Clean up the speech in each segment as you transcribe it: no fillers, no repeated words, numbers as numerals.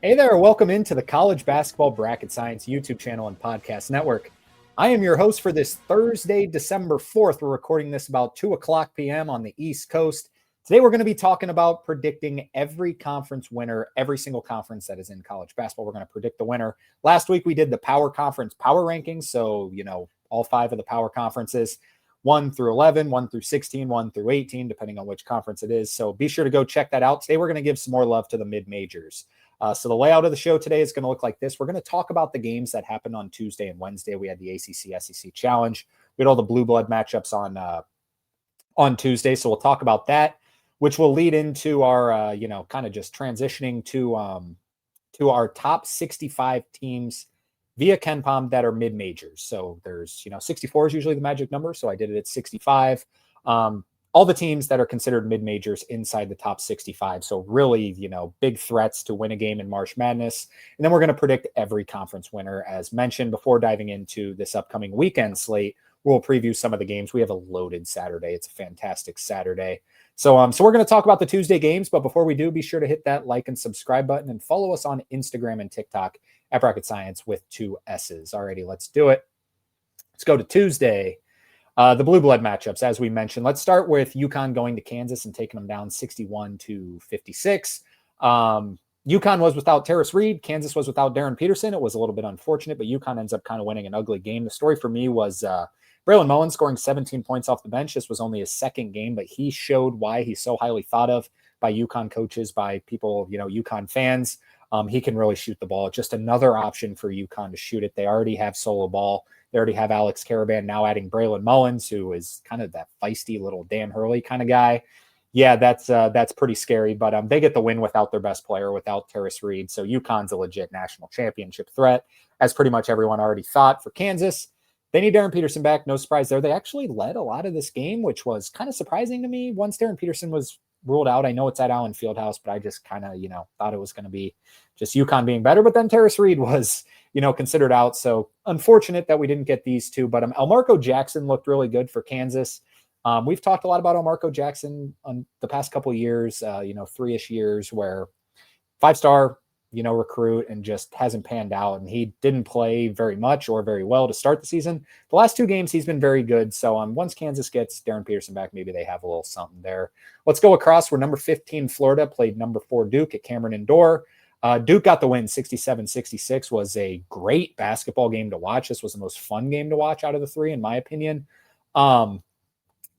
Hey there, welcome into the College Basketball Bracket Science YouTube channel and podcast network. I am your host for this Thursday, December 4th. We're recording this about 2 o'clock p.m. on the East Coast. Today, we're going to be talking about predicting every conference winner, every single conference that is in college basketball. We're going to predict the winner. Last week, we did the Power Conference Power Rankings. So, all 5 of the Power Conferences, 1 through 11, 1 through 16, 1 through 18, depending on which conference it is. So be sure to go check that out. Today, we're going to give some more love to the mid-majors. So the layout of the show today is going to look like this. We're going to talk about the games that happened on Tuesday and Wednesday. We had the ACC SEC Challenge. We had all the blue blood matchups on Tuesday. So we'll talk about that, which will lead into our, kind of just transitioning to our top 65 teams via KenPom that are mid-majors. So there's, 64 is usually the magic number. So I did it at 65. All the teams that are considered mid-majors inside the top 65. So really, big threats to win a game in March Madness. And then we're going to predict every conference winner, as mentioned, before diving into this upcoming weekend slate. We'll preview some of the games. We have a loaded Saturday. It's a fantastic Saturday. So we're going to talk about the Tuesday games. But before we do, be sure to hit that like and subscribe button and follow us on Instagram and TikTok at Bracket Science with 2 S's. Alrighty, let's do it. Let's go to Tuesday. The blue blood matchups, as we mentioned. Let's start with UConn going to Kansas and taking them down 61-56. UConn was without Terrace Reed. Kansas was without Darren Peterson. It was a little bit unfortunate, but UConn ends up kind of winning an ugly game. The story for me was Braylon Mullins scoring 17 points off the bench. This was only his second game, but he showed why he's so highly thought of by UConn coaches, by people, UConn fans. He can really shoot the ball. Just another option for UConn to shoot it. They already have solo ball. They already have Alex Caravan, now adding Braylon Mullins, who is kind of that feisty little Dan Hurley kind of guy. Yeah, that's pretty scary, but they get the win without their best player, without Terrace Reed. So UConn's a legit national championship threat, as pretty much everyone already thought. For Kansas, they need Darren Peterson back. No surprise there. They actually led a lot of this game, which was kind of surprising to me once Darren Peterson was ruled out. I know it's at Allen Fieldhouse, but I just kind of, thought it was going to be just UConn being better. But then Terrace Reed was, considered out. So unfortunate that we didn't get these two. But Elmarko Jackson looked really good for Kansas. We've talked a lot about Elmarko Jackson on the past couple of years, 3-ish years, where 5-star, recruit and just hasn't panned out. And he didn't play very much or very well to start the season. The last 2 games, he's been very good. So once Kansas gets Darren Peterson back, maybe they have a little something there. Let's go across where number 15, Florida, played number 4, Duke at Cameron Indoor. Duke got the win. 67-66 was a great basketball game to watch. This was the most fun game to watch out of the 3, in my opinion.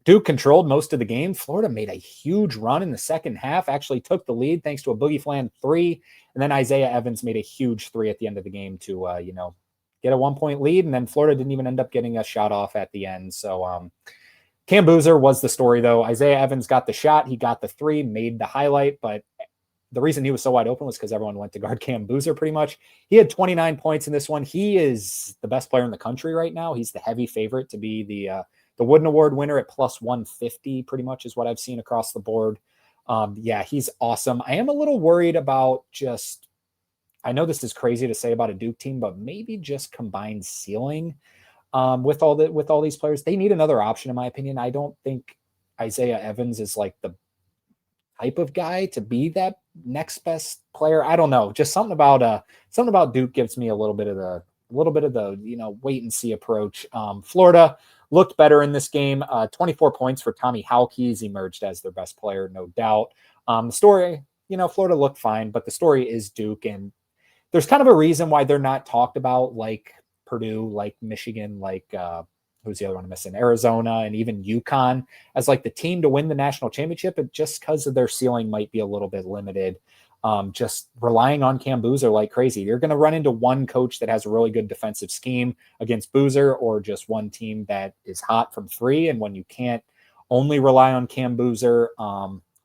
Duke controlled most of the game. Florida made a huge run in the second half, actually took the lead thanks to a Boogie Flan 3. And then Isaiah Evans made a huge 3 at the end of the game to, get a 1-point lead. And then Florida didn't even end up getting a shot off at the end. So Cam Boozer was the story, though. Isaiah Evans got the shot. He got the 3, made the highlight. But the reason he was so wide open was because everyone went to guard Cam Boozer pretty much. He had 29 points in this one. He is the best player in the country right now. He's the heavy favorite to be the Wooden Award winner at plus 150, pretty much is what I've seen across the board. Yeah, he's awesome. I am a little worried about I know this is crazy to say about a Duke team, but maybe just combined ceiling with all these players. They need another option, in my opinion. I don't think Isaiah Evans is like the type of guy to be that next best player. I don't know. Just something about Duke gives me a little bit of the wait and see approach. Florida looked better in this game. 24 points for Tommy Hauck. He's emerged as their best player, no doubt. The story, Florida looked fine, but the story is Duke, and there's kind of a reason why they're not talked about like Purdue, like Michigan, like who's the other one I'm missing? Arizona, and even UConn as like the team to win the national championship. But just because of their ceiling might be a little bit limited. Just relying on Cam Boozer like crazy. You're going to run into one coach that has a really good defensive scheme against Boozer, or just one team that is hot from 3. And when you can't only rely on Cam Boozer,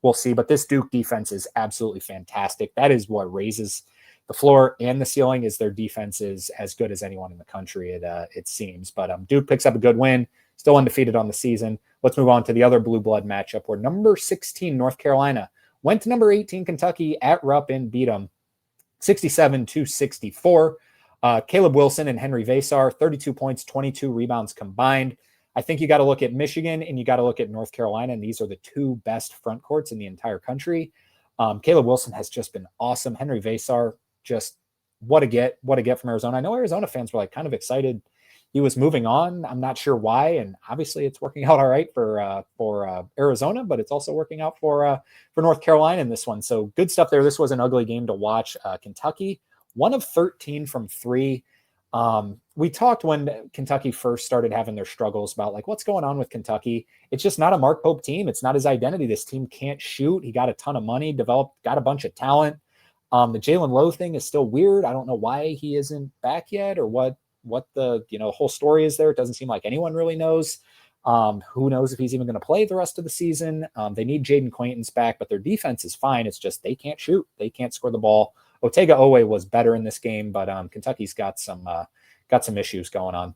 we'll see. But this Duke defense is absolutely fantastic. That is what raises the floor and the ceiling, is their defense is as good as anyone in the country, it seems. But Duke picks up a good win, still undefeated on the season. Let's move on to the other blue blood matchup, where number 16, North Carolina, went to number 18, Kentucky at Rupp and beat them 67-64. Caleb Wilson and Henry Vasar, 32 points, 22 rebounds combined. I think you got to look at Michigan and you got to look at North Carolina, and these are the 2 best front courts in the entire country. Caleb Wilson has just been awesome. Henry Vasar, just what a get from Arizona. I know Arizona fans were like kind of excited he was moving on. I'm not sure why, and obviously it's working out all right for Arizona, but it's also working out for North Carolina in this one. So good stuff there. This was an ugly game to watch. Kentucky, 1 of 13 from 3. We talked when Kentucky first started having their struggles about like what's going on with Kentucky. It's just not a Mark Pope team. It's not his identity. This team can't shoot. He got a ton of money, got a bunch of talent. The Jalen Lowe thing is still weird. I don't know why he isn't back yet or what the whole story is there. It doesn't seem like anyone really knows. Who knows if he's even going to play the rest of the season. They need Jaden Quaintance back, but their defense is fine. It's just they can't shoot. They can't score the ball. Otega Owe was better in this game, but Kentucky's got some issues going on.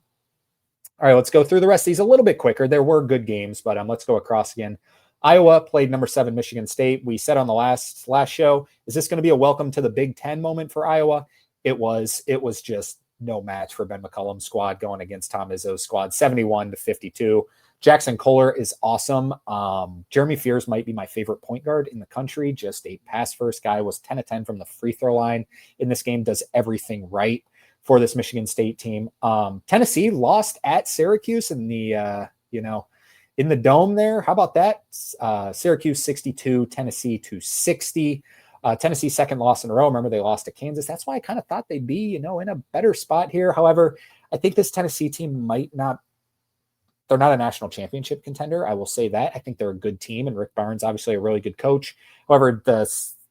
All right, let's go through the rest of these a little bit quicker. There were good games, but let's go across again. Iowa played number 7 Michigan State. We said on the last show, is this going to be a welcome to the Big Ten moment for Iowa? It was just no match for Ben McCullum's squad going against Tom Izzo's squad, 71-52. Jackson Kohler is awesome. Jeremy Fears might be my favorite point guard in the country. Just a pass first guy, was 10 of 10 from the free throw line in this game, does everything right for this Michigan State team. Tennessee lost at Syracuse in the, in the dome there. How about that? Syracuse 62, Tennessee 260. Tennessee's second loss in a row. Remember, they lost to Kansas. That's why I kind of thought they'd be, in a better spot here. However, I think this Tennessee team they're not a national championship contender. I will say that. I think they're a good team, and Rick Barnes, obviously a really good coach. However,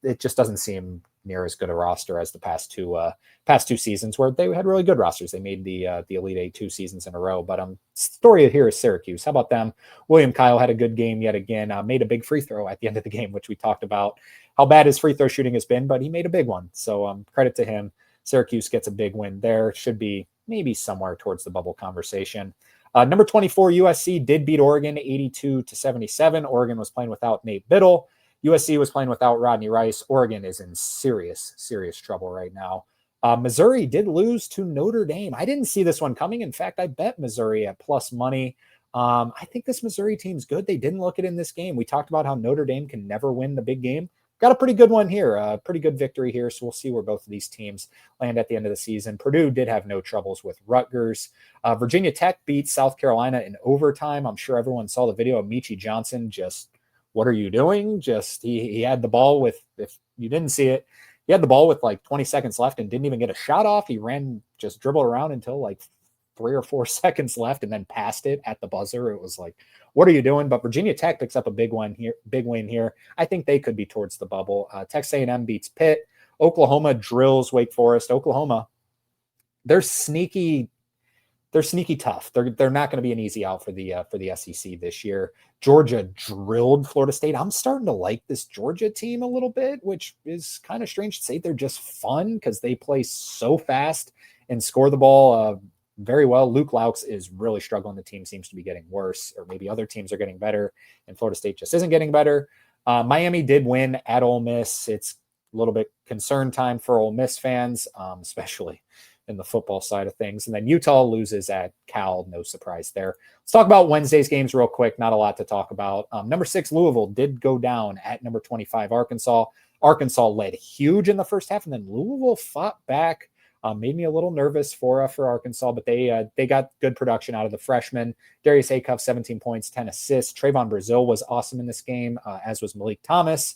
it just doesn't seem near as good a roster as the past two seasons where they had really good rosters. They made the Elite Eight 2 seasons in a row. But story here is Syracuse. How about them? William Kyle had a good game yet again. Made a big free throw at the end of the game, which we talked about how bad his free throw shooting has been, but he made a big one. So credit to him. Syracuse gets a big win there. Should be maybe somewhere towards the bubble conversation. Number 24 USC did beat Oregon 82-77. Oregon was playing without Nate Biddle. USC was playing without Rodney Rice. Oregon is in serious trouble right now. Missouri did lose to Notre Dame. I didn't see this one coming. In fact, I bet Missouri at plus money. I think this Missouri team's good. They didn't look it in this game. We talked about how Notre Dame can never win the big game. Got a pretty good one here, a pretty good victory here. So we'll see where both of these teams land at the end of the season. Purdue did have no troubles with Rutgers. Virginia Tech beat South Carolina in overtime. I'm sure everyone saw the video of Michi Johnson. Just, what are you doing? Just, he had the ball with, if you didn't see it, he had the ball with like 20 seconds left and didn't even get a shot off. He just dribbled around until like 3 or 4 seconds left and then passed it at the buzzer. It was like, what are you doing? But Virginia Tech picks up a big win here. I think they could be towards the bubble. Texas A&M beats Pitt. Oklahoma drills Wake Forest. Oklahoma, they're sneaky tough. They're not going to be an easy out for the SEC this year. Georgia drilled Florida State. I'm starting to like this Georgia team a little bit, which is kind of strange to say. They're just fun because they play so fast and score the ball very well. Luke Laux is really struggling. The team seems to be getting worse, or maybe other teams are getting better, and Florida State just isn't getting better. Miami did win at Ole Miss. It's a little bit concern time for Ole Miss fans, especially in the football side of things. And then Utah loses at Cal. No surprise there. Let's talk about Wednesday's games real quick. Not a lot to talk about. Number 6, Louisville did go down at number 25, Arkansas. Arkansas led huge in the first half, and then Louisville fought back. Made me a little nervous for Arkansas, but they got good production out of the freshmen. Darius Acuff, 17 points, 10 assists. Trayvon Brazile was awesome in this game, as was Malik Thomas.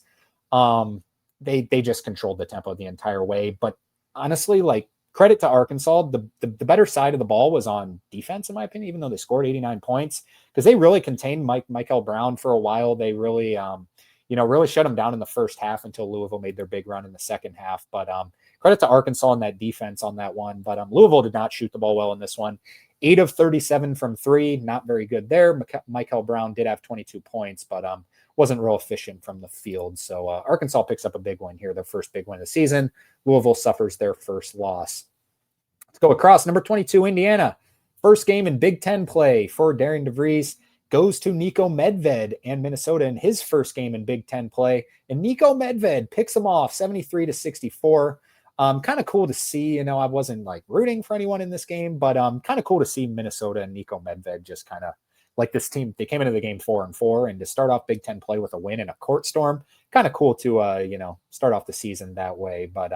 They just controlled the tempo the entire way. But honestly, like, credit to Arkansas, the better side of the ball was on defense, in my opinion, even though they scored 89 points, because they really contained Michael Brown for a while. They really, really shut him down in the first half until Louisville made their big run in the second half. But credit to Arkansas and that defense on that one. But Louisville did not shoot the ball well in this one. 8 of 37 from 3, not very good there. Michael Brown did have 22 points, but wasn't real efficient from the field. So Arkansas picks up a big win here, their first big win of the season. Louisville suffers their first loss. Let's go across. Number 22, Indiana. First game in Big Ten play for Darian DeVries. Goes to Nico Medved and Minnesota in his first game in Big Ten play. And Nico Medved picks them off 73-64. Kind of cool to see. I wasn't like rooting for anyone in this game, but kind of cool to see Minnesota and Nico Medved just kind of like this team. They came into the game 4-4, and to start off Big Ten play with a win in a court storm, kind of cool to start off the season that way. But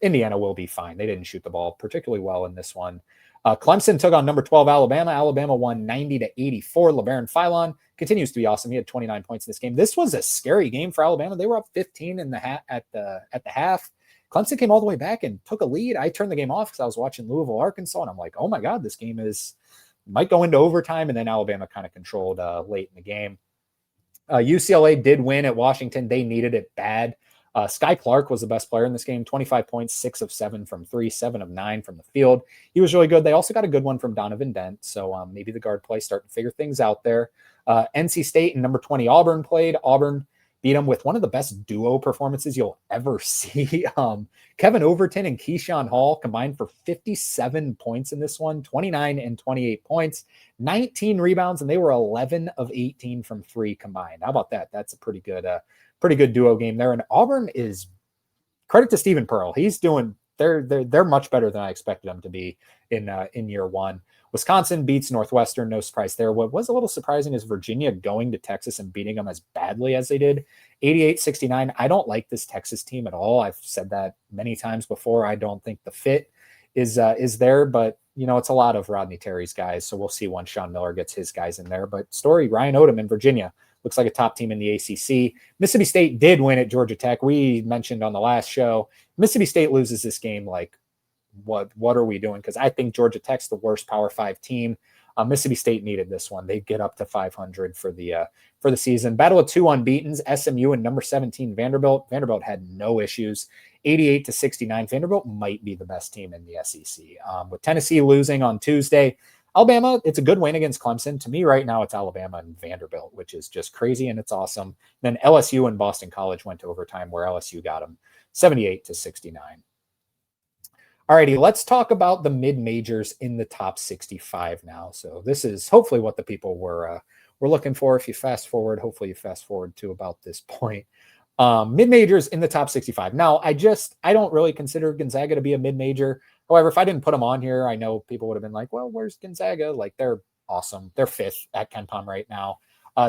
Indiana will be fine. They didn't shoot the ball particularly well in this one. Clemson took on number 12 Alabama. Alabama won 90-84. LeBaron Philon continues to be awesome. He had 29 points in this game. This was a scary game for Alabama. They were up 15 in the at the half. Clemson came all the way back and took a lead. I turned the game off because I was watching Louisville, Arkansas, and I'm like, oh my God, this game might go into overtime. And then Alabama kind of controlled late in the game. UCLA did win at Washington. They needed it bad. Sky Clark was the best player in this game, 25 points, 6 of 7 from 3, 7 of 9 from the field. He was really good. They also got a good one from Donovan Dent. So maybe the guard play starting to figure things out there. NC State and number 20 Auburn played. Auburn beat them with one of the best duo performances you'll ever see. Kevin Overton and Keyshawn Hall combined for 57 points in this one, 29 and 28 points, 19 rebounds, and they were 11 of 18 from 3 combined. How about that? That's a pretty good duo game there. And Auburn is, credit to Stephen Pearl. He's doing, they're much better than I expected them to be in year one. Wisconsin beats Northwestern, no surprise there. What was a little surprising is Virginia going to Texas and beating them as badly as they did, 88-69. I don't like this Texas team at all. I've said that many times before. I don't think the fit is there, but it's a lot of Rodney Terry's guys, so we'll see once Sean Miller gets his guys in there. But Ryan Odom in Virginia looks like a top team in the ACC. Mississippi State did win at Georgia Tech. We mentioned on the last show, Mississippi State loses this game like, what are we doing? Because I think Georgia Tech's the worst Power 5 team. Mississippi State needed this one. They get up to 500 for the season. Battle of 2 unbeatens, SMU and number 17 Vanderbilt. Vanderbilt had no issues, 88-69. Vanderbilt might be the best team in the SEC. With Tennessee losing on Tuesday, Alabama, it's a good win against Clemson. To me right now, it's Alabama and Vanderbilt, which is just crazy and it's awesome. Then LSU and Boston College went to overtime where LSU got them 78-69. All righty, let's talk about the mid-majors in the top 65 now. So this is hopefully what the people were looking for. If you fast forward, hopefully you fast forward to about this point. Mid-majors in the top 65. Now, I don't really consider Gonzaga to be a mid-major. However, if I didn't put them on here, I know people would have been like, well, where's Gonzaga? Like, they're awesome. They're 5th at KenPom right now.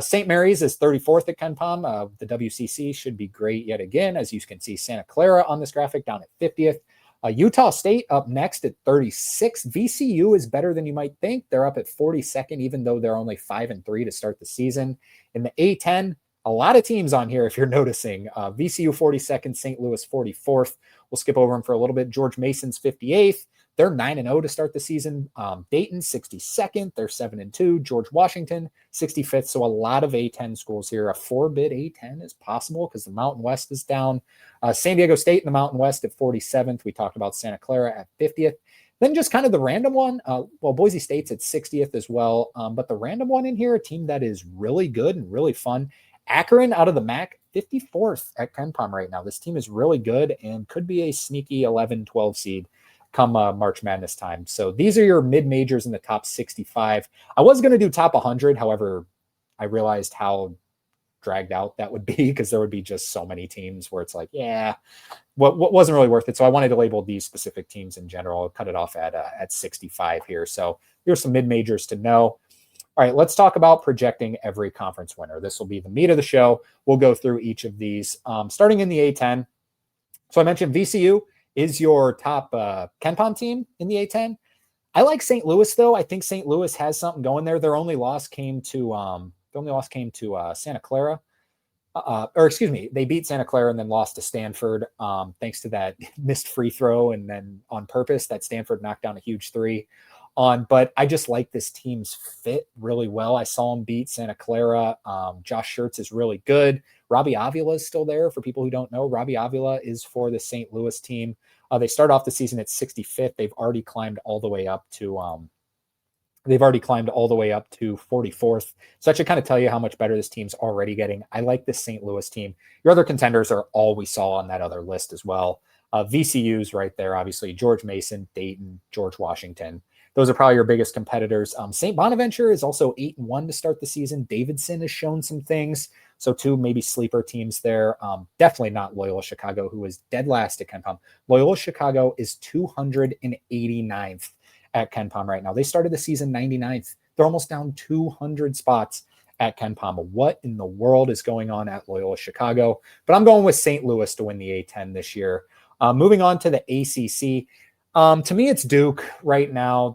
St. Mary's is 34th at KenPom. The WCC should be great yet again. As you can see, Santa Clara on this graphic down at 50th. Utah State up next at 36. VCU is better than you might think. They're up at 42nd, even though they're only 5-3 to start the season. In the A10, a lot of teams on here, if you're noticing. VCU 42nd, St. Louis 44th. We'll skip over them for a little bit. George Mason's 58th. They're 9-0 to start the season. Dayton 62nd. They're 7-2. George Washington 65th. So a lot of A10 schools here. A 4-bid A10 is possible because the Mountain West is down. San Diego State in the Mountain West at 47th. We talked about Santa Clara at 50th. Then just kind of the random one. Boise State's at 60th as well. But the random one in here, a team that is really good and really fun. Akron out of the MAC, 54th at KenPom right now. This team is really good and could be a sneaky 11-12 seed come March Madness time. So these are your mid-majors in the top 65. I was going to do top 100. However, I realized how dragged out that would be because there would be just so many teams where it's like, yeah, what wasn't really worth it. So I wanted to label these specific teams in general, cut it off at 65 here. So here's some mid-majors to know. All right, let's talk about projecting every conference winner. This will be the meat of the show. We'll go through each of these, starting in the A10. So I mentioned VCU is your top KenPom team in the A10. I like St. Louis, though. I think St. Louis has something going there. Their only loss came to Santa Clara. They beat Santa Clara and then lost to Stanford thanks to that missed free throw and then on purpose that Stanford knocked down a huge three on. But I just like this team's fit really well. I saw him beat Santa Clara. Josh Schertz is really good. Robbie Avila is still there. For people who don't know, Robbie Avila is for the St. Louis team. They start off the season at 65th. They've already climbed all the way up to 44th. So that should kind of tell you how much better this team's already getting. I like this St. Louis team. Your other contenders are all we saw on that other list as well. VCU's right there, obviously. George Mason, Dayton, George Washington. Those are probably your biggest competitors. St. Bonaventure is also 8-1 to start the season. Davidson has shown some things. So two maybe sleeper teams there. Definitely not Loyola Chicago, who is dead last at KenPom. Loyola Chicago is 289th at KenPom right now. They started the season 99th. They're almost down 200 spots at KenPom. What in the world is going on at Loyola Chicago? But I'm going with St. Louis to win the A10 this year. Moving on to the ACC. To me, it's Duke right now.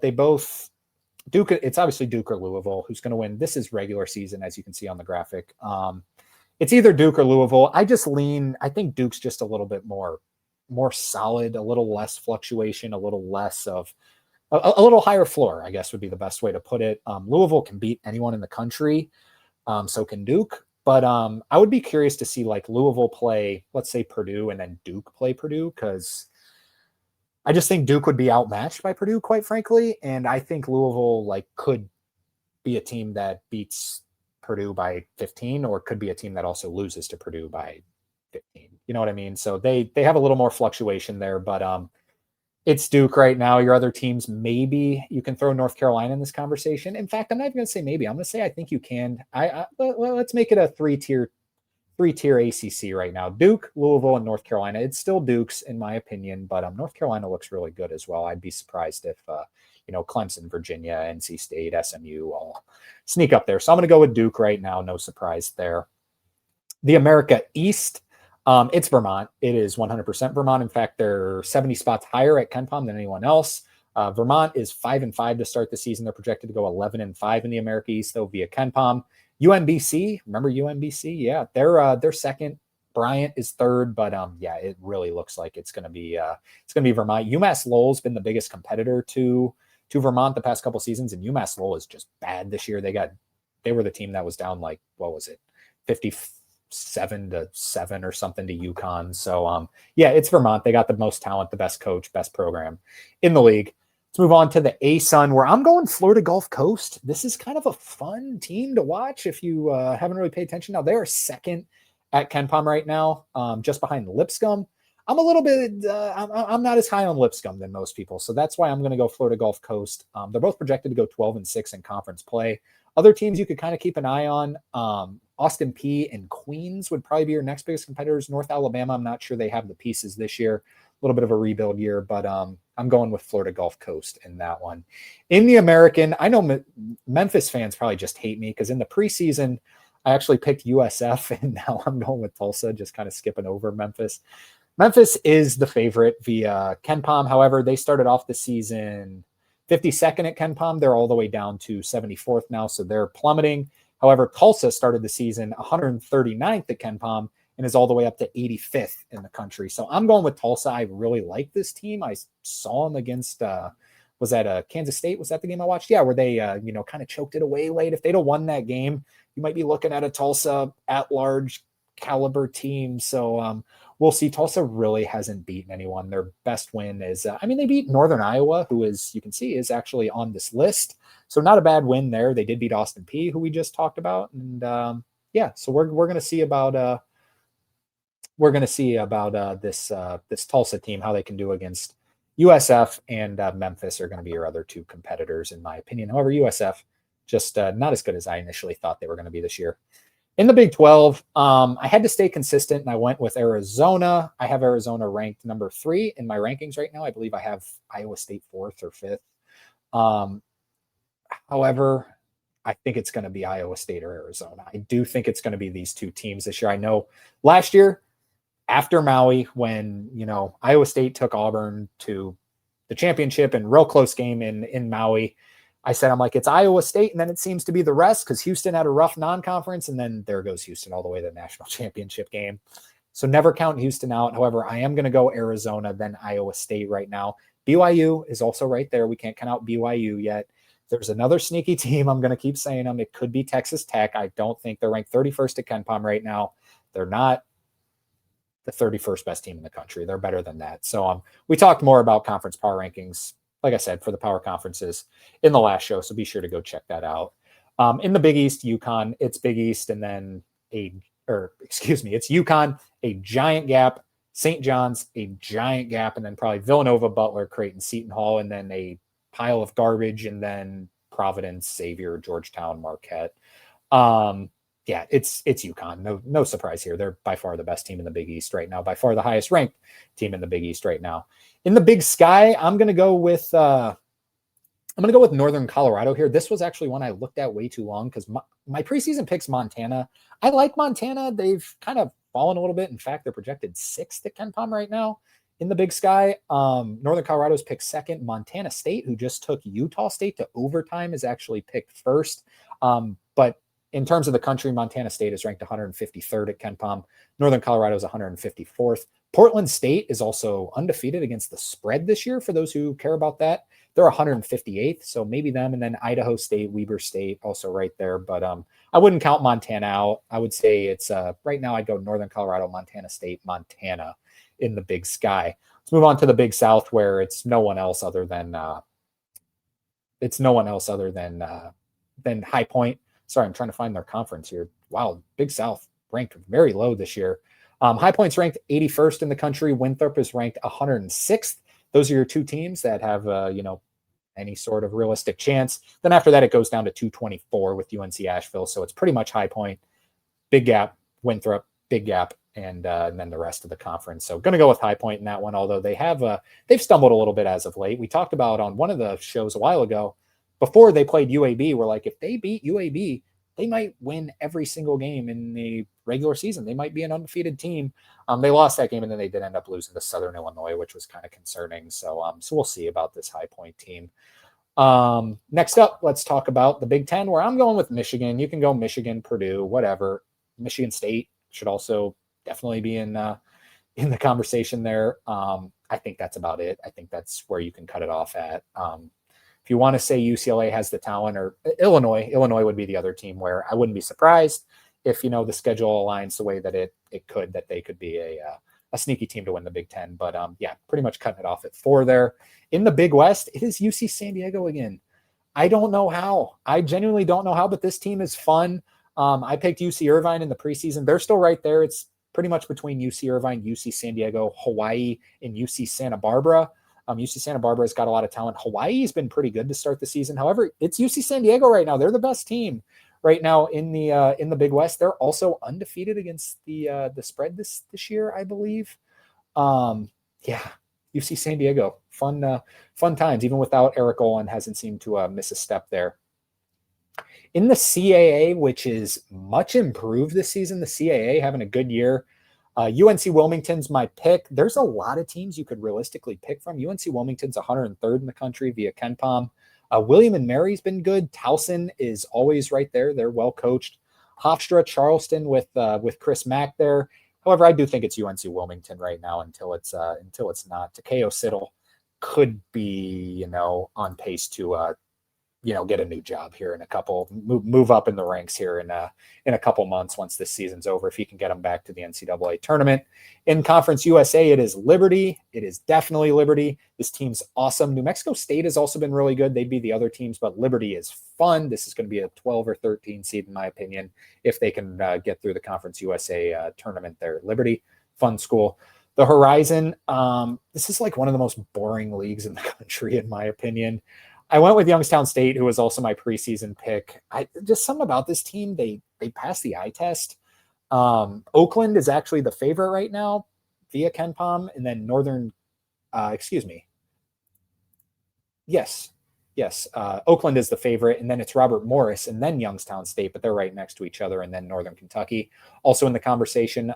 Duke, it's obviously Duke or Louisville who's going to win. This is regular season, as you can see on the graphic. It's either Duke or Louisville. I think Duke's just a little bit more solid, a little less fluctuation, a little less of a little higher floor, I guess would be the best way to put it. Louisville can beat anyone in the country. So can Duke. But I would be curious to see like Louisville play, let's say Purdue, and then Duke play Purdue, because I just think Duke would be outmatched by Purdue, quite frankly. And I think Louisville could be a team that beats Purdue by 15, or could be a team that also loses to Purdue by 15. You know what I mean? So they have a little more fluctuation there, but it's Duke right now. Your other teams, maybe you can throw North Carolina in this conversation. In fact, I'm not even going to say maybe. I'm going to say I think you can. Let's make it a three-tier ACC right now. Duke, Louisville, and North Carolina. It's still Duke's in my opinion, but North Carolina looks really good as well. I'd be surprised if Clemson, Virginia, NC State, SMU all sneak up there. So I'm going to go with Duke right now. No surprise there. The America East. It's Vermont. It is 100% Vermont. In fact, they're 70 spots higher at KenPom than anyone else. Vermont is 5-5 to start the season. They're projected to go 11-5 in the America East, though, via KenPom. UMBC, remember UMBC? Yeah, they're second. Bryant is third, but yeah, it really looks like it's going to be Vermont. UMass Lowell's been the biggest competitor to Vermont the past couple seasons, and UMass Lowell is just bad this year. They were the team that was down what was it, 57-7 or something to UConn. So yeah, it's Vermont. They got the most talent, the best coach, best program in the league. Let's move on to the ASUN, where I'm going Florida Gulf Coast. This is kind of a fun team to watch if you haven't really paid attention. Now, they're second at KenPom right now, just behind Lipscomb. I'm a little bit, I'm not as high on Lipscomb than most people, so that's why I'm going to go Florida Gulf Coast. They're both projected to go 12-6 in conference play. Other teams you could kind of keep an eye on, Austin Peay and Queens would probably be your next biggest competitors. North Alabama, I'm not sure they have the pieces this year. A little bit of a rebuild year, but I'm going with Florida Gulf Coast in that one. In the American, I know Memphis fans probably just hate me because in the preseason, I actually picked USF, and now I'm going with Tulsa, just kind of skipping over Memphis. Memphis is the favorite via KenPom. However, they started off the season 52nd at KenPom. They're all the way down to 74th now, so they're plummeting. However, Tulsa started the season 139th at KenPom and is all the way up to 85th in the country. So I'm going with Tulsa. I really like this team. I saw them against, was that Kansas State? Was that the game I watched? Yeah, where they, kind of choked it away late. If they'd have won that game, you might be looking at a Tulsa at-large caliber team. So we'll see. Tulsa really hasn't beaten anyone. Their best win is, they beat Northern Iowa, who is, you can see, is actually on this list. So not a bad win there. They did beat Austin Peay, who we just talked about. And yeah, so we're going to see about this Tulsa team, how they can do against USF, and Memphis are going to be your other two competitors, in my opinion. However, USF just not as good as I initially thought they were going to be this year. In the Big 12, I had to stay consistent, and I went with Arizona. I have Arizona ranked number 3 in my rankings right now. I believe I have Iowa State 4th or 5th. However, I think it's going to be Iowa State or Arizona. I do think it's going to be these two teams this year. I know last year, after Maui, when Iowa State took Auburn to the championship and real close game in Maui, I said, I'm like, it's Iowa State, and then it seems to be the rest because Houston had a rough non-conference, and then there goes Houston all the way to the national championship game. So never count Houston out. However, I am going to go Arizona, then Iowa State right now. BYU is also right there. We can't count out BYU yet. There's another sneaky team. I'm going to keep saying them. It could be Texas Tech. I don't think they're ranked 31st at KenPom right now. They're not the 31st best team in the country. They're better than that. So we talked more about conference power rankings, like I said, for the power conferences in the last show. So be sure to go check that out. In the Big East, UConn, it's Big East, and then it's UConn, a giant gap, St. John's, a giant gap, and then probably Villanova, Butler, Creighton, Seton Hall, and then a pile of garbage, and then Providence, Xavier, Georgetown, Marquette. Yeah, it's UConn. No surprise here. They're by far the best team in the Big East right now, by far the highest ranked team in the Big East right now. In the Big Sky, I'm going to go with Northern Colorado here. This was actually one I looked at way too long because my preseason picks Montana. I like Montana. They've kind of fallen a little bit. In fact, they're projected 6th at KenPom right now in the Big Sky. Northern Colorado's picked second. Montana State, who just took Utah State to overtime, is actually picked first. But in terms of the country, Montana State is ranked 153rd at KenPom. Northern Colorado is 154th. Portland State is also undefeated against the spread this year, for those who care about that. They're 158th, so maybe them. And then Idaho State, Weber State, also right there. But I wouldn't count Montana out. I would say it's right now I'd go Northern Colorado, Montana State, Montana in the Big Sky. Let's move on to the Big South, where it's no one else other than High Point. Sorry, I'm trying to find their conference here. Wow, Big South ranked very low this year. High Point's ranked 81st in the country. Winthrop is ranked 106th. Those are your two teams that have, any sort of realistic chance. Then after that, it goes down to 224 with UNC Asheville. So it's pretty much High Point, Big Gap, Winthrop, Big Gap, and then the rest of the conference. So going to go with High Point in that one, although they've stumbled a little bit as of late. We talked about on one of the shows a while ago, before they played UAB, we're like, if they beat UAB, they might win every single game in the regular season. They might be an undefeated team. They lost that game, and then they did end up losing to Southern Illinois, which was kind of concerning. So we'll see about this High Point team. Next up, let's talk about the Big Ten, where I'm going with Michigan. You can go Michigan, Purdue, whatever. Michigan State should also definitely be in the conversation there. I think that's about it. I think that's where you can cut it off at. If you want to say UCLA has the talent, or Illinois would be the other team where I wouldn't be surprised if, the schedule aligns the way that it could, that they could be a sneaky team to win the Big Ten. But pretty much cutting it off at 4 there. In the Big West, it is UC San Diego again. I don't know how. I genuinely don't know how, but this team is fun. I picked UC Irvine in the preseason. They're still right there. It's pretty much between UC Irvine, UC San Diego, Hawaii, and UC Santa Barbara. UC Santa Barbara has got a lot of talent. Hawaii's been pretty good to start the season. However, it's UC San Diego right now. They're the best team right now in the Big West. They're also undefeated against the spread this year, I believe. UC San Diego, fun times. Even without Eric Olin, hasn't seemed to miss a step there. In the CAA, which is much improved this season, the CAA having a good year. UNC Wilmington's my pick. There's a lot of teams you could realistically pick from. UNC Wilmington's 103rd in the country via KenPom. William and Mary's been good. Towson is always right there. They're well coached. Hofstra, Charleston with Chris Mack there. However, I do think it's UNC Wilmington right now until it's not. Takeo Siddle could be on pace to get a new job here in a couple, move up in the ranks here in a couple months once this season's over, if he can get them back to the NCAA tournament. In Conference USA, it is Liberty. It is definitely Liberty. This team's awesome. New Mexico State has also been really good. They'd be the other teams, but Liberty is fun. This is going to be a 12 or 13 seed, in my opinion, if they can get through the Conference USA tournament there. Liberty, fun school. The Horizon, this is like one of the most boring leagues in the country, in my opinion. I went with Youngstown State, who was also my preseason pick. Just something about this team, they passed the eye test. Oakland is actually the favorite right now via KenPom, and then Oakland is the favorite, and then it's Robert Morris, and then Youngstown State, but they're right next to each other, and then Northern Kentucky. Also in the conversation,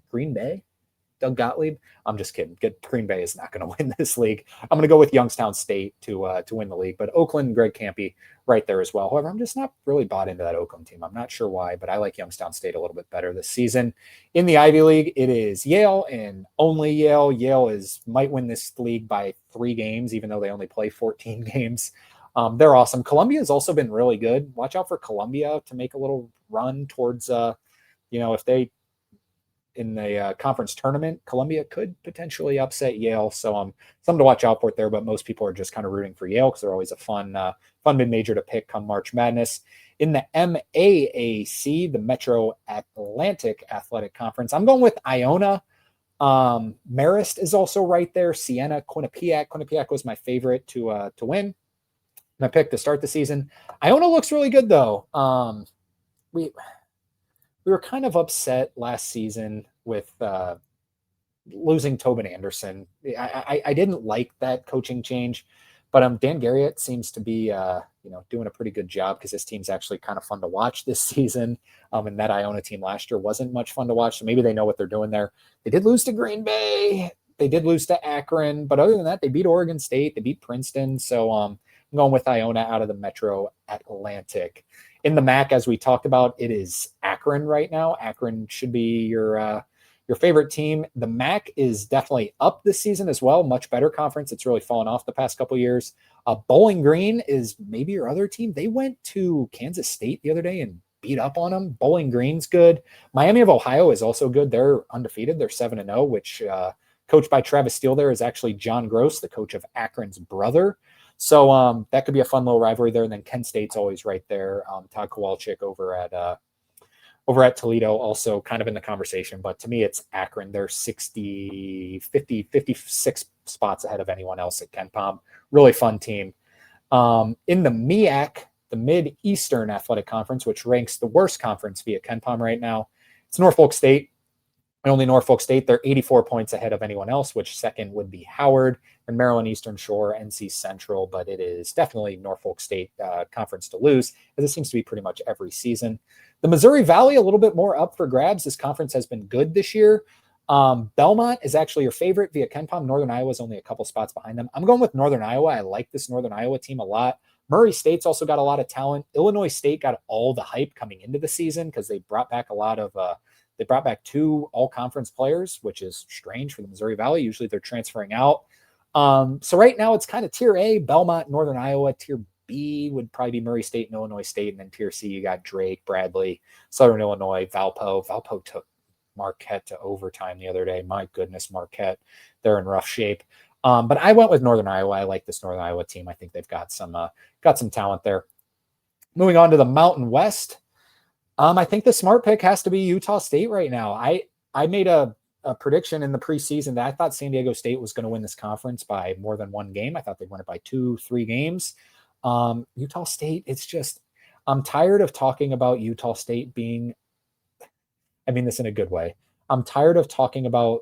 Green Bay. Doug Gottlieb. I'm just kidding. Green Bay is not going to win this league. I'm going to go with Youngstown State to win the league, but Oakland, Greg Campy right there as well. However, I'm just not really bought into that Oakland team. I'm not sure why, but I like Youngstown State a little bit better this season. In the Ivy League, it is Yale and only Yale. Yale might win this league by 3 games, even though they only play 14 games. They're awesome. Columbia has also been really good. Watch out for Columbia to make a little run towards, if they, in the conference tournament, Columbia could potentially upset Yale. So something to watch out for there, but most people are just kind of rooting for Yale because they're always a fun mid-major to pick come March Madness. In the MAAC, the Metro Atlantic Athletic Conference, I'm going with Iona. Marist is also right there. Siena, Quinnipiac. Quinnipiac was my favorite to win. My pick to start the season. Iona looks really good, though. We were kind of upset last season with losing Tobin Anderson. I didn't like that coaching change, but Dan Garriott seems to be doing a pretty good job because this team's actually kind of fun to watch this season. And that Iona team last year wasn't much fun to watch, so maybe they know what they're doing there. They did lose to Green Bay. They did lose to Akron, but other than that, they beat Oregon State, they beat Princeton. So I'm going with Iona out of the Metro Atlantic. In the MAC, as we talked about, it is Akron right now. Akron should be your favorite team. The MAC is definitely up this season as well. Much better conference. It's really fallen off the past couple of years. Bowling Green is maybe your other team. They went to Kansas State the other day and beat up on them. Bowling Green's good. Miami of Ohio is also good. They're undefeated. They're 7-0, which coached by Travis Steele there is actually John Gross, the coach of Akron's brother. So that could be a fun little rivalry there. And then Kent State's always right there. Todd Kowalczyk over at Toledo, also kind of in the conversation. But to me, it's Akron. They're 56 spots ahead of anyone else at KenPom. Really fun team. In the MEAC, the Mid-Eastern Athletic Conference, which ranks the worst conference via KenPom right now, it's Norfolk State. And only Norfolk State, they're 84 points ahead of anyone else, which second would be Howard and Maryland Eastern Shore, NC Central, but it is definitely Norfolk State conference to lose, as it seems to be pretty much every season. The Missouri Valley, a little bit more up for grabs. This conference has been good this year. Belmont is actually your favorite via KenPom. Northern Iowa is only a couple spots behind them. I'm going with Northern Iowa. I like this Northern Iowa team a lot. Murray State's also got a lot of talent. Illinois State got all the hype coming into the season because they brought back they brought back 2 all-conference players, which is strange for the Missouri Valley. Usually they're transferring out. So right now it's kind of Tier A, Belmont, Northern Iowa. Tier B would probably be Murray State and Illinois State. And then Tier C, you got Drake, Bradley, Southern Illinois, Valpo. Valpo took Marquette to overtime the other day. My goodness, Marquette. They're in rough shape. But I went with Northern Iowa. I like this Northern Iowa team. I think they've got some talent there. Moving on to the Mountain West. I think the smart pick has to be Utah State right now. I made a prediction in the preseason that I thought San Diego State was going to win this conference by more than one game. I thought they'd win it by 2-3 games. Utah State, it's just, I'm tired of talking about Utah State being, I mean this in a good way. I'm tired of talking about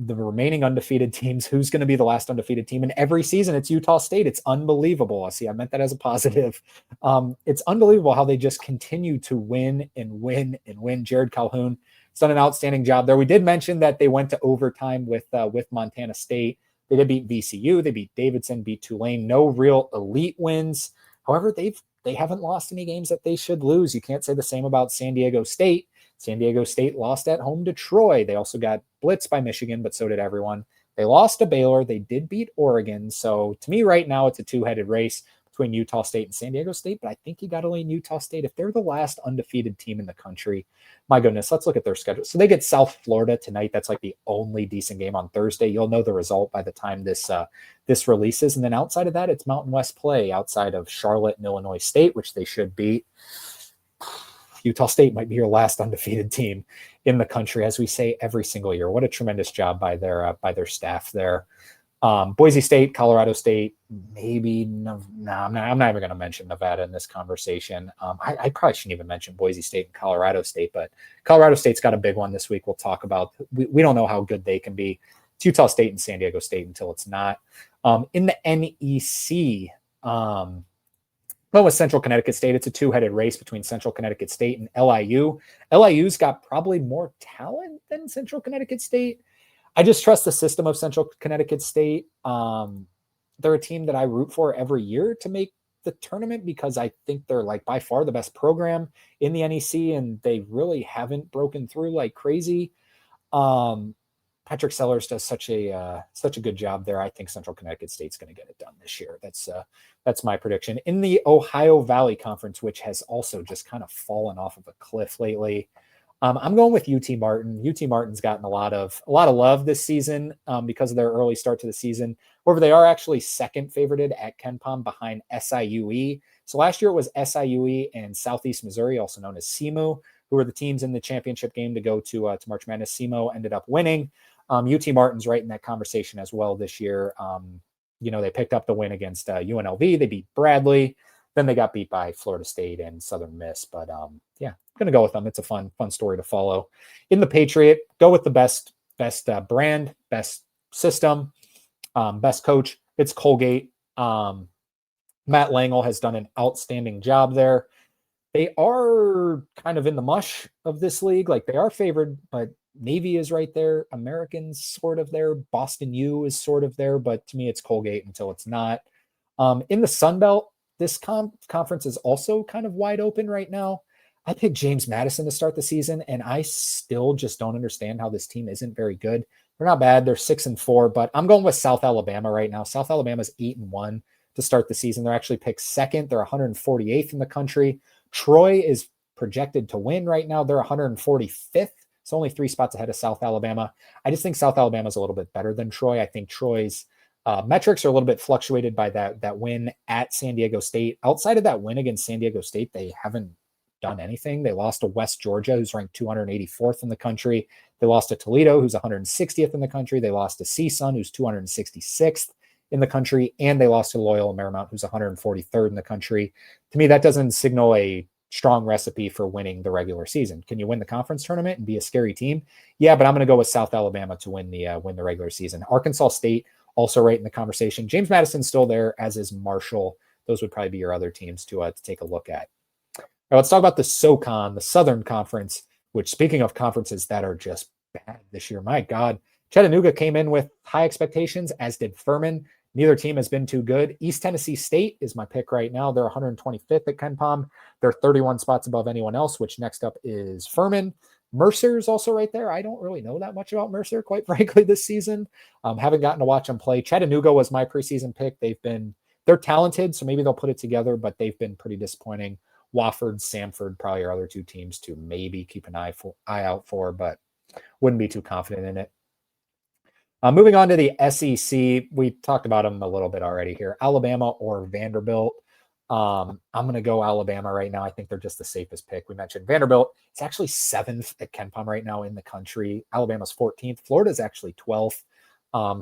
the remaining undefeated teams, who's going to be the last undefeated team. And every season it's Utah State. It's unbelievable. I meant that as a positive. It's unbelievable how they just continue to win and win and win. Jared Calhoun has done an outstanding job there. We did mention that they went to overtime with Montana State. They did beat VCU. They beat Davidson, beat Tulane. No real elite wins. However, they haven't lost any games that they should lose. You can't say the same about San Diego State. San Diego State lost at home to Troy. They also got blitzed by Michigan, but so did everyone. They lost to Baylor. They did beat Oregon. So to me right now, it's a 2-headed race between Utah State and San Diego State, but I think you got to lean Utah State. If they're the last undefeated team in the country, my goodness, let's look at their schedule. So they get South Florida tonight. That's like the only decent game on Thursday. You'll know the result by the time this releases. And then outside of that, it's Mountain West play outside of Charlotte and Illinois State, which they should beat. Utah State might be your last undefeated team in the country, as we say every single year. What a tremendous job by their staff there. Boise State, Colorado State, maybe no. I'm not even going to mention Nevada in this conversation. I probably shouldn't even mention Boise State and Colorado State, but Colorado State's got a big one this week. We'll talk about. We don't know how good they can be. It's Utah State and San Diego State until it's not. In the NEC. Well, with Central Connecticut State, it's a 2-headed race between Central Connecticut State and LIU. LIU's got probably more talent than Central Connecticut State. I just trust the system of Central Connecticut State. They're a team that I root for every year to make the tournament because I think they're like by far the best program in the NEC, and they really haven't broken through like crazy. Patrick Sellers does such a good job there. I think Central Connecticut State's going to get it done this year. That's my prediction. In the Ohio Valley Conference, which has also just kind of fallen off of a cliff lately, I'm going with UT Martin. UT Martin's gotten a lot of love this season because of their early start to the season. However, they are actually second favorited at KenPom behind SIUE. So last year it was SIUE and Southeast Missouri, also known as SEMO, who were the teams in the championship game to go to March Madness. SEMO ended up winning. UT Martin's right in that conversation as well this year. They picked up the win against UNLV. They beat Bradley. Then they got beat by Florida State and Southern Miss. But I'm going to go with them. It's a fun story to follow. In the Patriot, go with the best brand, best system, best coach. It's Colgate. Matt Langel has done an outstanding job there. They are kind of in the mush of this league. Like they are favored, but Navy is right there. American's sort of there. Boston U is sort of there, but to me, it's Colgate until it's not. In the Sun Belt, this conference is also kind of wide open right now. I picked James Madison to start the season, and I still just don't understand how this team isn't very good. They're not bad. They're 6-4, but I'm going with South Alabama right now. South Alabama's 8-1 to start the season. They're actually picked second. They're 148th in the country. Troy is projected to win right now. They're 145th. It's only 3 spots ahead of South Alabama. I just think South Alabama is a little bit better than Troy. I think Troy's metrics are a little bit fluctuated by that win at San Diego State. Outside of that win against San Diego State, they haven't done anything. They lost to West Georgia, who's ranked 284th in the country. They lost to Toledo, who's 160th in the country. They lost to CSUN, who's 266th in the country. And they lost to Loyola Marymount, who's 143rd in the country. To me, that doesn't signal a strong recipe for winning the regular season. Can you win the conference tournament and be a scary team? Yeah, but I'm going to go with South Alabama to win the regular season. Arkansas State also right in the conversation. James Madison's still there, as is Marshall. Those would probably be your other teams to take a look at. All right, let's talk about the SoCon, the Southern Conference, which, speaking of conferences that are just bad this year, my God, Chattanooga came in with high expectations, as did Furman. Neither team has been too good. East Tennessee State is my pick right now. They're 125th at KenPom. They're 31 spots above anyone else, which next up is Furman. Mercer's also right there. I don't really know that much about Mercer, quite frankly, this season. Haven't gotten to watch them play. Chattanooga was my preseason pick. They're talented, so maybe they'll put it together, but they've been pretty disappointing. Wofford, Samford, probably our other two teams to maybe keep an eye out for, but wouldn't be too confident in it. Moving on to the SEC, we talked about them a little bit already here. Alabama or Vanderbilt. I'm going to go Alabama right now. I think they're just the safest pick. We mentioned Vanderbilt. It's actually 7th at KenPom right now in the country. Alabama's 14th. Florida's actually 12th.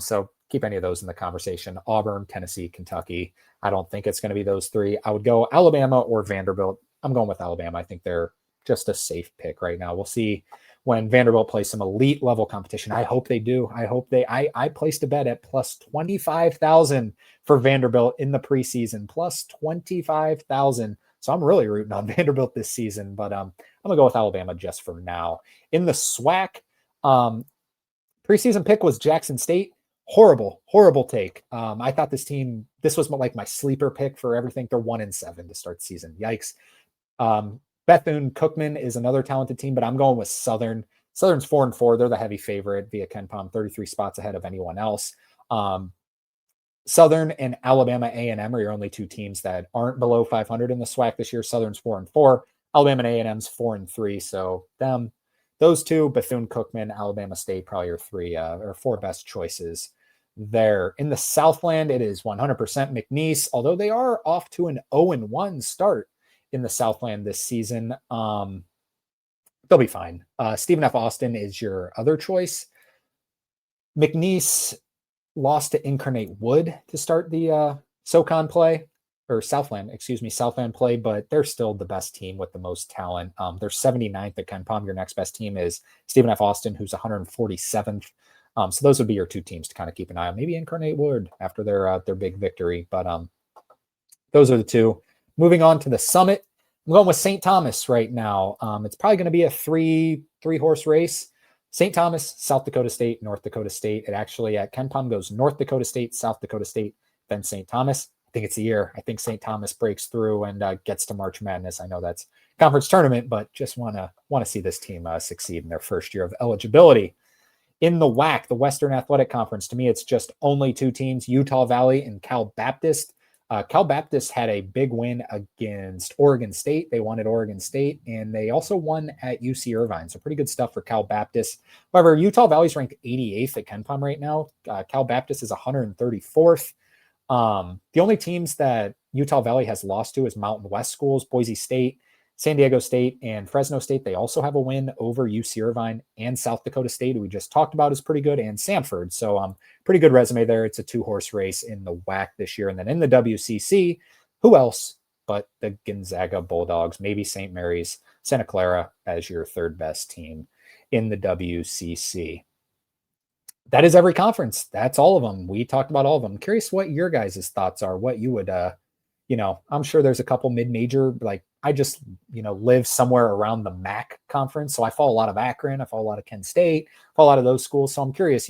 So keep any of those in the conversation. Auburn, Tennessee, Kentucky. I don't think it's going to be those three. I would go Alabama or Vanderbilt. I'm going with Alabama. I think they're just a safe pick right now. We'll see when Vanderbilt plays some elite level competition. I hope they do. I placed a bet at plus 25,000 for Vanderbilt in the preseason, plus 25,000. So I'm really rooting on Vanderbilt this season, but I'm going to go with Alabama just for now. In the SWAC, preseason pick was Jackson State. Horrible take. I thought this was like my sleeper pick for everything. They're 1-7 to start the season. Yikes. Bethune-Cookman is another talented team, but I'm going with Southern. Southern's 4-4. They're the heavy favorite via KenPom, 33 spots ahead of anyone else. Southern and Alabama A&M are your only two teams that aren't below 500 in the SWAC this year. Southern's 4-4. Alabama and A&M's 4-3. So those two, Bethune-Cookman, Alabama State, probably your three or four best choices there. In the Southland, it is 100% McNeese, although they are off to an 0-1 start in the Southland this season. They'll be fine. Stephen F. Austin is your other choice. McNeese lost to Incarnate Wood to start the SoCon play, or Southland play, but they're still the best team with the most talent. They're 79th at KenPom. Your next best team is Stephen F. Austin, who's 147th. So those would be your two teams to kind of keep an eye on. Maybe Incarnate Wood after their big victory, but those are the two. Moving on to the Summit, I'm going with St. Thomas right now. It's probably going to be a three-horse race. St. Thomas, South Dakota State, North Dakota State. It actually at KenPom goes North Dakota State, South Dakota State, then St. Thomas. I think it's the year. I think St. Thomas breaks through and gets to March Madness. I know that's conference tournament, but just want to see this team succeed in their first year of eligibility. In the WAC, the Western Athletic Conference, to me, it's just only two teams, Utah Valley and Cal Baptist. Cal Baptist had a big win against Oregon State. They won at Oregon State, and they also won at UC Irvine. So pretty good stuff for Cal Baptist. However, Utah Valley's ranked 88th at KenPom right now. Cal Baptist is 134th. The only teams that Utah Valley has lost to is Mountain West schools, Boise State, San Diego State, and Fresno State. They also have a win over UC Irvine, and South Dakota State, who we just talked about, is pretty good, and Samford. So pretty good resume there. It's a two-horse race in the WAC this year. And then in the WCC, who else but the Gonzaga Bulldogs, maybe St. Mary's, Santa Clara as your third best team in the WCC. That is every conference. That's all of them. We talked about all of them. I'm curious what your guys' thoughts are, what you would, I'm sure there's a couple mid-major, like I just, live somewhere around the MAC conference. So I follow a lot of Akron. I follow a lot of Kent State, follow a lot of those schools. So I'm curious,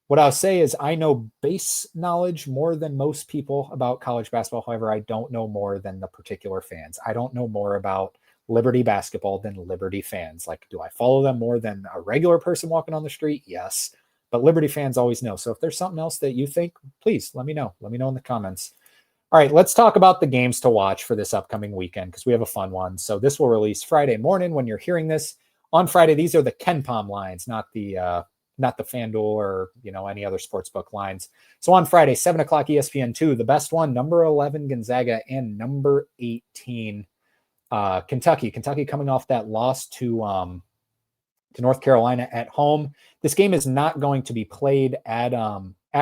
what I'll say is I know base knowledge more than most people about college basketball. However, I don't know more than the particular fans. I don't know more about Liberty basketball than Liberty fans. Like, do I follow them more than a regular person walking on the street? Yes. But Liberty fans always know. So if there's something else that you think, please let me know. Let me know in the comments. All right, let's talk about the games to watch for this upcoming weekend because we have a fun one. So this will release Friday morning when you're hearing this. On Friday, these are the KenPom lines, not the FanDuel or any other sportsbook lines. So on Friday, 7 o'clock ESPN2, the best one, number 11 Gonzaga and number 18 Kentucky. Kentucky coming off that loss to North Carolina at home. This game is not going to be played at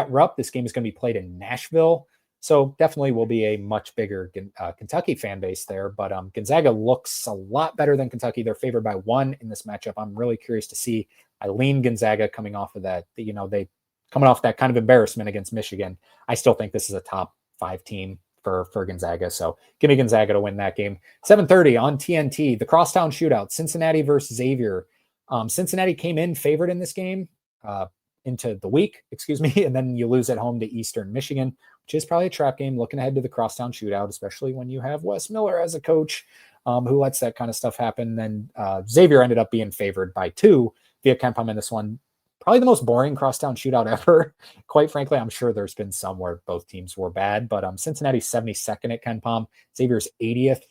Rupp. This game is going to be played in Nashville. So definitely will be a much bigger Kentucky fan base there. But Gonzaga looks a lot better than Kentucky. They're favored by 1 in this matchup. I'm really curious to see. I lean Gonzaga coming off of that. They coming off that kind of embarrassment against Michigan. I still think this is a top 5 team for Gonzaga. So give me Gonzaga to win that game. 7:30 on TNT, the Crosstown Shootout, Cincinnati versus Xavier. Cincinnati came in favored in this game into the week, and then you lose at home to Eastern Michigan, which is probably a trap game. Looking ahead to the Crosstown Shootout, especially when you have Wes Miller as a coach who lets that kind of stuff happen. Then Xavier ended up being favored by 2 via KenPom in this one. Probably the most boring Crosstown Shootout ever. Quite frankly, I'm sure there's been some where both teams were bad, but Cincinnati's 72nd at KenPom, Xavier's 80th.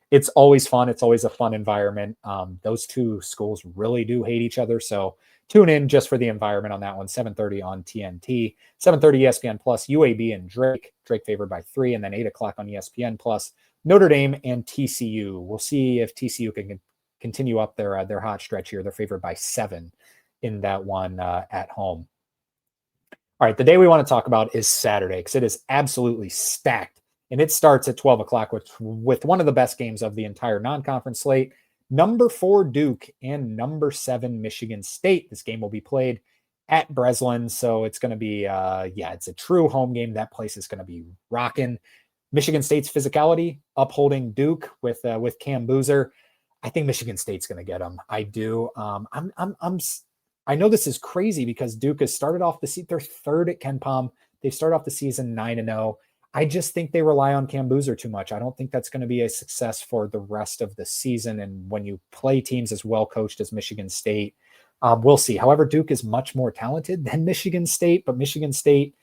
It's always fun. It's always a fun environment. Those two schools really do hate each other. So tune in just for the environment on that one. 7:30 on TNT, 7:30 ESPN Plus, UAB and Drake. Drake favored by 3, and then 8 o'clock on ESPN Plus, Notre Dame and TCU. We'll see if TCU can continue up their hot stretch here. They're favored by 7 in that one at home. All right, the day we want to talk about is Saturday because it is absolutely stacked. And it starts at 12 o'clock with one of the best games of the entire non-conference slate. Number 4 Duke and number 7 Michigan State. This game will be played at Breslin. So it's going to be, it's a true home game. That place is going to be rocking. Michigan State's physicality upholding Duke with Cam Boozer. I think Michigan State's going to get them. I do. I know this is crazy because Duke has started off the season. They're 3rd at KenPom. They start off the season 9-0. I just think they rely on Cam Boozer too much. I don't think that's going to be a success for the rest of the season. And when you play teams as well coached as Michigan State, we'll see. However, Duke is much more talented than Michigan State, but Michigan State,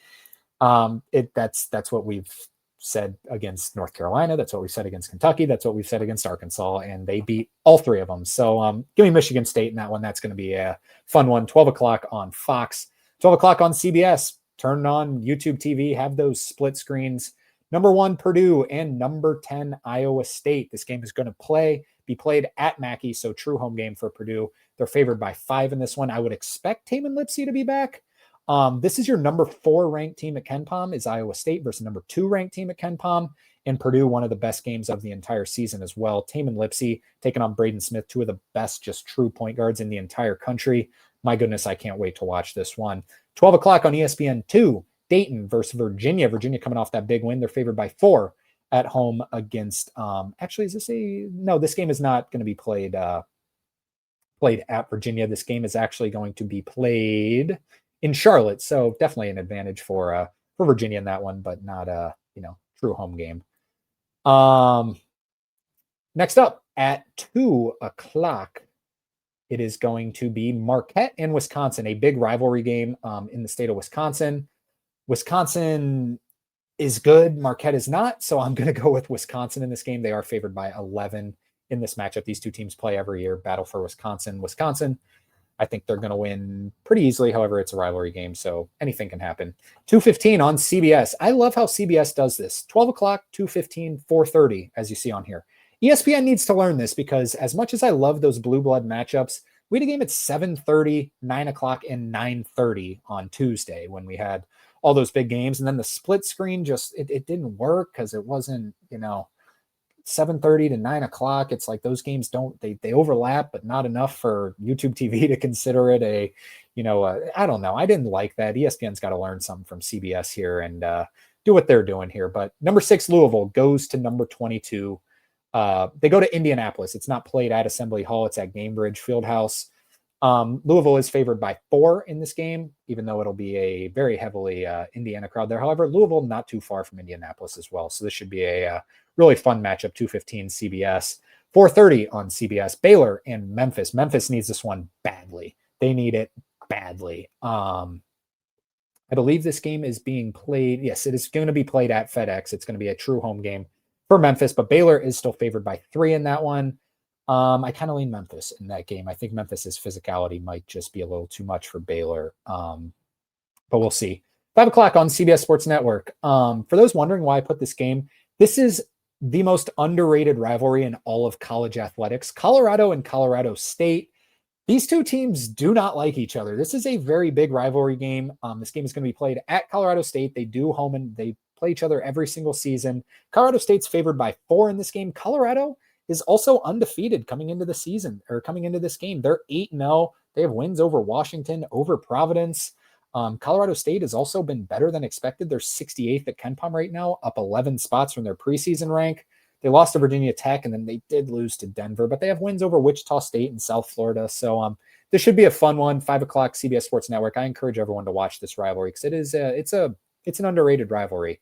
that's what we've said against North Carolina. That's what we said against Kentucky. That's what we've said against Arkansas, and they beat all 3 of them. So give me Michigan State in that one. That's going to be a fun one. 12 o'clock on Fox, 12 o'clock on CBS. Turn on YouTube TV, have those split screens. Number 1 Purdue and number 10 Iowa State. This game is going to be played at Mackey, so true home game for Purdue. They're favored by 5 in this one. I would expect Taman Lipsey to be back. This is your number 4 ranked team at KenPom is Iowa State versus number 2 ranked team at KenPom. And Purdue, one of the best games of the entire season as well. Taman Lipsey taking on Braden Smith, 2 of the best just true point guards in the entire country. My goodness, I can't wait to watch this one. 12 o'clock on ESPN2, Dayton versus Virginia. Virginia coming off that big win. They're favored by 4 at home against, this game is not going to be played at Virginia. This game is actually going to be played in Charlotte. So definitely an advantage for Virginia in that one, but not a, true home game. Next up at 2 o'clock, it is going to be Marquette and Wisconsin, a big rivalry game in the state of Wisconsin. Wisconsin is good. Marquette is not. So I'm going to go with Wisconsin in this game. They are favored by 11 in this matchup. These two teams play every year. Battle for Wisconsin. Wisconsin, I think they're going to win pretty easily. However, it's a rivalry game, so anything can happen. 2:15 on CBS. I love how CBS does this. 12 o'clock, 2:15, 4:30, as you see on here. ESPN needs to learn this because as much as I love those blue blood matchups, we had a game at 7:30, 9 o'clock, and 9:30 on Tuesday when we had all those big games. And then the split screen just, it didn't work because it wasn't, 7:30 to 9 o'clock. It's like those games they overlap, but not enough for YouTube TV to consider it I don't know. I didn't like that. ESPN's got to learn something from CBS here and do what they're doing here. But number 6, Louisville goes to number 22, They go to Indianapolis. It's not played at Assembly Hall. It's at Gamebridge Fieldhouse. Louisville is favored by 4 in this game, even though it'll be a very heavily Indiana crowd there. However, Louisville not too far from Indianapolis as well. So this should be a really fun matchup, 2:15 CBS. 4:30 on CBS, Baylor and Memphis. Memphis needs this one badly. They need it badly. I believe this game is being played. Yes, it is going to be played at FedEx. It's going to be a true home game for Memphis, but Baylor is still favored by 3 in that one. I kind of lean Memphis in that game. I think Memphis's physicality might just be a little too much for Baylor, but we'll see. 5 o'clock on CBS Sports Network. For those wondering why I put this game, this is the most underrated rivalry in all of college athletics. Colorado and Colorado State. These two teams do not like each other. This is a very big rivalry game. This game is going to be played at Colorado State. They do home and they play each other every single season. Colorado State's favored by 4 in this game. Colorado is also undefeated coming into the season or coming into this game. They're 8-0. They have wins over Washington, over Providence. Colorado State has also been better than expected. They're 68th at KenPom right now, up 11 spots from their preseason rank. They lost to Virginia Tech, and then they did lose to Denver, but they have wins over Wichita State and South Florida. So this should be a fun one. 5 o'clock CBS Sports Network. I encourage everyone to watch this rivalry because it's an underrated rivalry.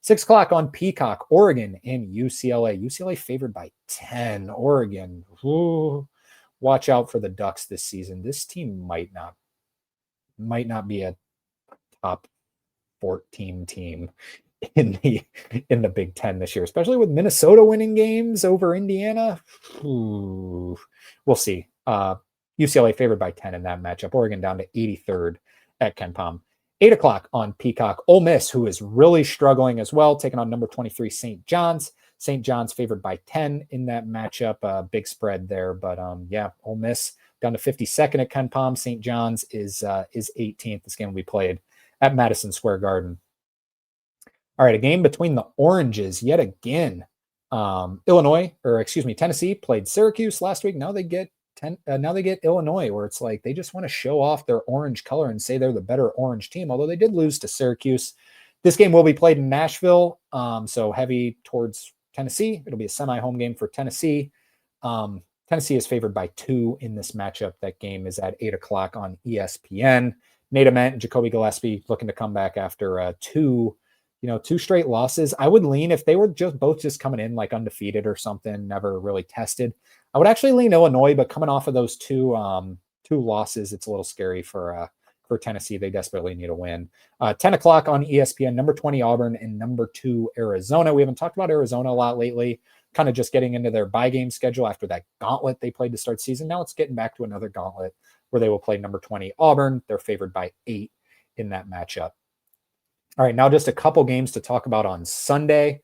6 o'clock on Peacock, Oregon and UCLA. UCLA favored by 10. Oregon, ooh, watch out for the Ducks this season. This team might not be a top 14 team in the Big Ten this year, especially with Minnesota winning games over Indiana. Ooh, we'll see. UCLA favored by 10 in that matchup. Oregon down to 83rd at KenPom. 8 o'clock on Peacock, Ole Miss, who is really struggling as well, taking on number 23 St. John's. St. John's favored by 10 in that matchup. Big spread there, but yeah, Ole Miss down to 52nd at KenPom. St. John's is 18th. This game will be played at Madison Square Garden. All right, a game between the Oranges yet again. Tennessee played Syracuse last week. Now they get Illinois, where it's like they just want to show off their orange color and say they're the better orange team, although they did lose to Syracuse. This game will be played in Nashville, so heavy towards Tennessee. It'll be a semi-home game for Tennessee. Tennessee is favored by 2 in this matchup. That game is at 8 o'clock on ESPN. Nate Ament and Jacoby Gillespie looking to come back after two straight losses. I would lean, if they were both coming in like undefeated or something, never really tested, I would actually lean Illinois, but coming off of those two losses, it's a little scary for Tennessee. They desperately need a win. 10 o'clock on ESPN, number 20 Auburn and number 2 Arizona. We haven't talked about Arizona a lot lately, kind of just getting into their bye game schedule after that gauntlet they played to start season. Now it's getting back to another gauntlet where they will play number 20 Auburn. They're favored by 8 in that matchup. All right, now just a couple games to talk about on Sunday.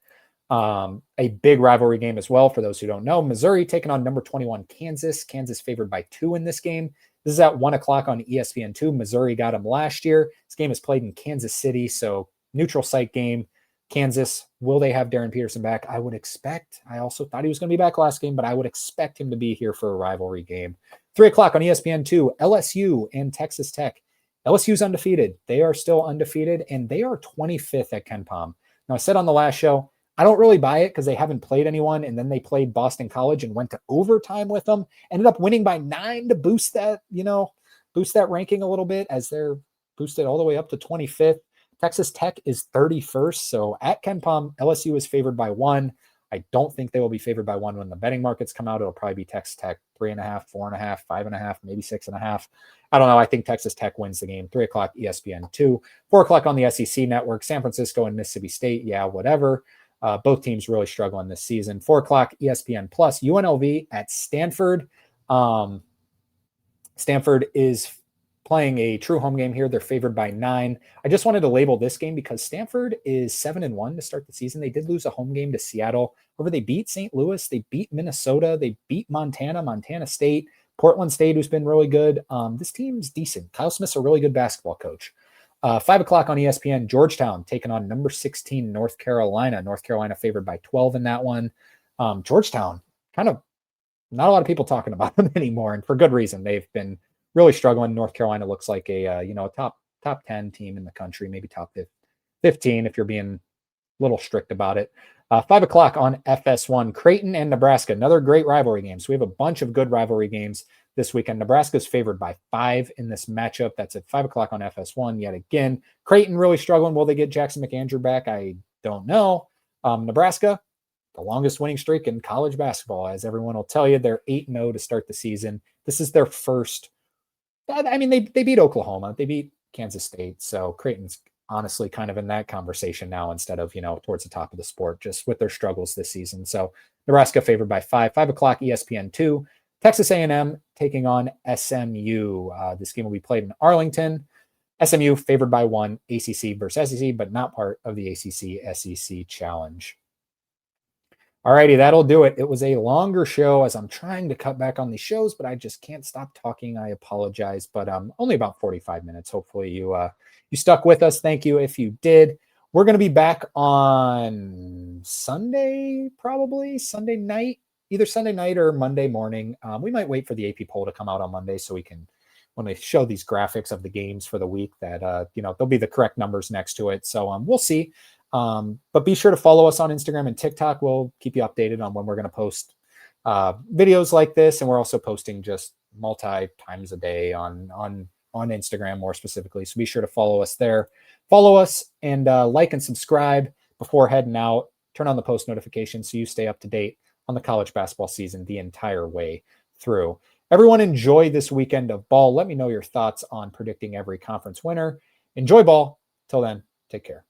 A big rivalry game as well, for those who don't know. Missouri taking on number 21 Kansas. Kansas favored by 2 in this game. This is at 1 o'clock on ESPN2. Missouri got them last year. This game is played in Kansas City, so neutral site game. Kansas, will they have Darren Peterson back? I would expect. I also thought he was going to be back last game, but I would expect him to be here for a rivalry game. 3 o'clock on ESPN2, LSU and Texas Tech. LSU's undefeated. They are still undefeated, and they are 25th at KenPom. Now, I said on the last show, I don't really buy it because they haven't played anyone, and then they played Boston College and went to overtime with them. Ended up winning by 9 to boost that ranking a little bit, as they're boosted all the way up to 25th. Texas Tech is 31st, so at KenPom, LSU is favored by 1. I don't think they will be favored by 1 when the betting markets come out. It'll probably be Texas Tech 3.5, 4.5, 5.5, maybe 6.5. I don't know. I think Texas Tech wins the game. 3 o'clock ESPN2, 4 o'clock on the SEC network. San Francisco and Mississippi State. Yeah, whatever. Both teams really struggling this season. 4 o'clock ESPN Plus. UNLV at Stanford. Stanford is playing a true home game here. They're favored by 9. I just wanted to label this game because Stanford is 7-1 to start the season. They did lose a home game to Seattle. However, they beat St. Louis. They beat Minnesota. They beat Montana State, Portland State, who's been really good. This team's decent. Kyle Smith's a really good basketball coach. 5 o'clock on ESPN, Georgetown taking on number 16 North Carolina. North Carolina favored by 12 in that one. Georgetown, kind of not a lot of people talking about them anymore, and for good reason. They've been really struggling. North Carolina looks like a top 10 team in the country, maybe top 15 if you're being a little strict about it. 5 o'clock on FS1, Creighton and Nebraska, another great rivalry game. So we have a bunch of good rivalry games this weekend. Nebraska's favored by 5 in this matchup. That's at 5 o'clock on FS1 yet again. Creighton really struggling. Will they get Jackson McAndrew back? I don't know. Nebraska, the longest winning streak in college basketball, as everyone will tell you. They're 8-0 to start the season. This is their first. I mean, they beat Oklahoma. They beat Kansas State. So Creighton's honestly kind of in that conversation now instead of, towards the top of the sport, just with their struggles this season. So Nebraska favored by 5 o'clock ESPN2. Texas A&M taking on SMU. This game will be played in Arlington. SMU favored by 1, ACC versus SEC, but not part of the ACC-SEC challenge. Alrighty, that'll do it. It was a longer show as I'm trying to cut back on these shows, but I just can't stop talking. I apologize, but only about 45 minutes. Hopefully you stuck with us. Thank you if you did. We're going to be back on Sunday, probably Sunday night, either Sunday night or Monday morning. We might wait for the AP poll to come out on Monday so we can, when they show these graphics of the games for the week, that there'll be the correct numbers next to it. So we'll see. But be sure to follow us on Instagram and TikTok. We'll keep you updated on when we're going to post videos like this. And we're also posting just multi times a day on Instagram more specifically. So be sure to follow us there. Follow us and like and subscribe before heading out. Turn on the post notifications so you stay up to date on the college basketball season the entire way through. Everyone enjoy this weekend of ball. Let me know your thoughts on predicting every conference winner. Enjoy ball. Till then, take care.